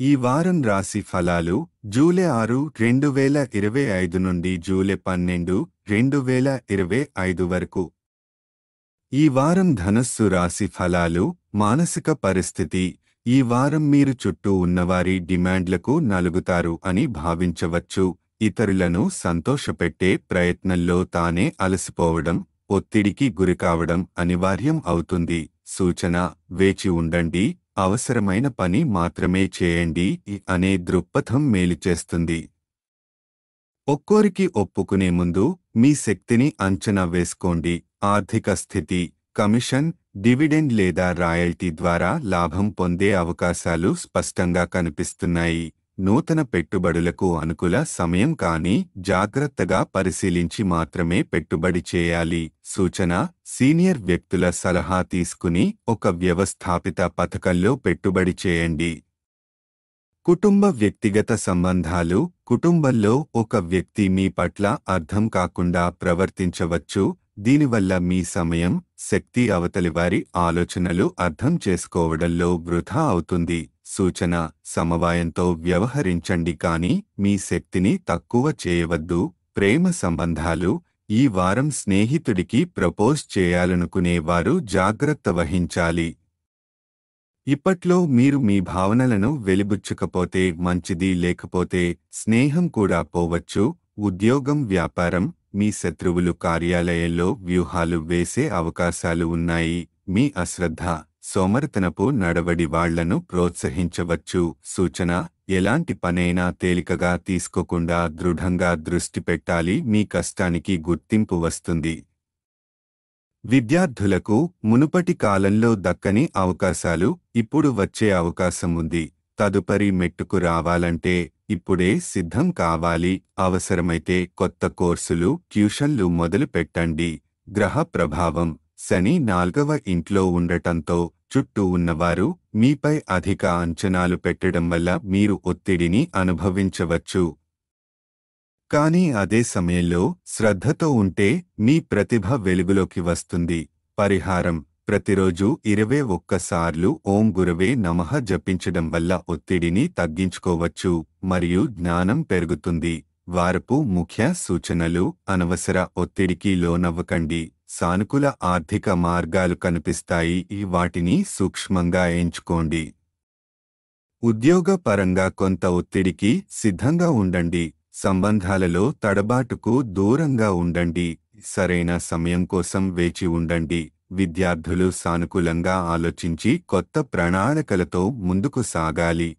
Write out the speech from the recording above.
ఈ వారం రాశి ఫలాలు జూలై 6, 2025 నుండి జూలై 12, 2025 వరకు. ఈ వారం ధనస్సు రాశి ఫలాలు మానసిక పరిస్థితి. ఈ వారం మీరు చుట్టూ ఉన్నవారి డిమాండ్లకు నలుగుతారు అని భావించవచ్చు. ఇతరులను సంతోషపెట్టే ప్రయత్నంలో తానే అలసిపోవడం, ఒత్తిడికి గురికావడం అనివార్యం అవుతుంది. సూచన: వేచి ఉండండి, అవసరమైన పని మాత్రమే చేయండి అనే దృక్పథం మేలు చేస్తుంది. ఒక్కోరికి ఒప్పుకునే ముందు మీ శక్తిని అంచనా వేసుకోండి. ఆర్థిక స్థితి: కమిషన్, డివిడెండ్ లేదా రాయల్టీ ద్వారా లాభం పొందే అవకాశాలు స్పష్టంగా కనిపిస్తున్నాయి. నూతన పెట్టుబడులకు అనుకూల సమయం, కానీ జాగ్రత్తగా పరిశీలించి మాత్రమే పెట్టుబడి చేయాలి. సూచన: సీనియర్ వ్యక్తుల సలహా తీసుకుని ఒక వ్యవస్థాపిత పథకంలో పెట్టుబడి చేయండి. కుటుంబ వ్యక్తిగత సంబంధాలు: కుటుంబంలో ఒక వ్యక్తి మీ పట్ల అర్థం కాకుండా ప్రవర్తించవచ్చు. దీనివల్ల మీ సమయం, శక్తి అవతలివారి ఆలోచనలు అర్థం చేసుకోవడంలో వృధా అవుతుంది. సూచన: సమవాయంతో వ్యవహరించండి, కానీ మీ శక్తిని తక్కువ చేయవద్దు. ప్రేమ సంబంధాలు: ఈ వారం స్నేహితుడికి ప్రపోజ్ చేయాలనుకునేవారు జాగ్రత్త వహించాలి. ఇప్పట్లో మీరు మీ భావనలను వెలిబుచ్చకపోతే మంచిది, లేకపోతే స్నేహం కూడా పోవచ్చు. ఉద్యోగం, వ్యాపారం: మీ శత్రువులు కార్యాలయంలో వ్యూహాలు వేసే అవకాశాలు ఉన్నాయి. మీ అశ్రద్ధ, సోమరితనపు నడవడి వాళ్లను ప్రోత్సహించవచ్చు. సూచన: ఎలాంటి పనైనా తేలికగా తీసుకోకుండా దృఢంగా దృష్టి పెట్టాలి. మీ కష్టానికి గుర్తింపు వస్తుంది. విద్యార్థులకు మునుపటి కాలంలో దక్కని అవకాశాలు ఇప్పుడు వచ్చే అవకాశం ఉంది. తదుపరి మెట్టుకు రావాలంటే ఇప్పుడే సిద్ధం కావాలి. అవసరమైతే కొత్త కోర్సులు, ట్యూషన్లు మొదలు పెట్టండి. గ్రహ ప్రభావం: శని 4వ ఇంట్లో ఉండటంతో చుట్టూ ఉన్నవారు మీపై అధిక అంచనాలు పెట్టడం వల్ల మీరు ఒత్తిడిని అనుభవించవచ్చు. కానీ అదే సమయంలో శ్రద్ధతో ఉంటే మీ ప్రతిభ వెలుగులోకి వస్తుంది. పరిహారం: ప్రతిరోజు 21 సార్లు ఓం గురవే నమః జపించడం వల్ల ఒత్తిడిని తగ్గించుకోవచ్చు మరియు జ్ఞానం పెరుగుతుంది. వారపు ముఖ్య సూచనలు: అనవసర ఒత్తిడికి లోనవ్వకండి. సానుకూల ఆర్థిక మార్గాలు కనిపిస్తాయి, వాటిని సూక్ష్మంగా ఎంచుకోండి. ఉద్యోగ పరంగా కొంత ఒత్తిడికి సిద్ధంగా ఉండండి. సంబంధాలలో తడబాటుకు దూరంగా ఉండండి. సరైన సమయం కోసం వేచి ఉండండి. విద్యార్థులు సానుకూలంగా ఆలోచించి కొత్త ప్రణాళికలతో ముందుకు సాగాలి.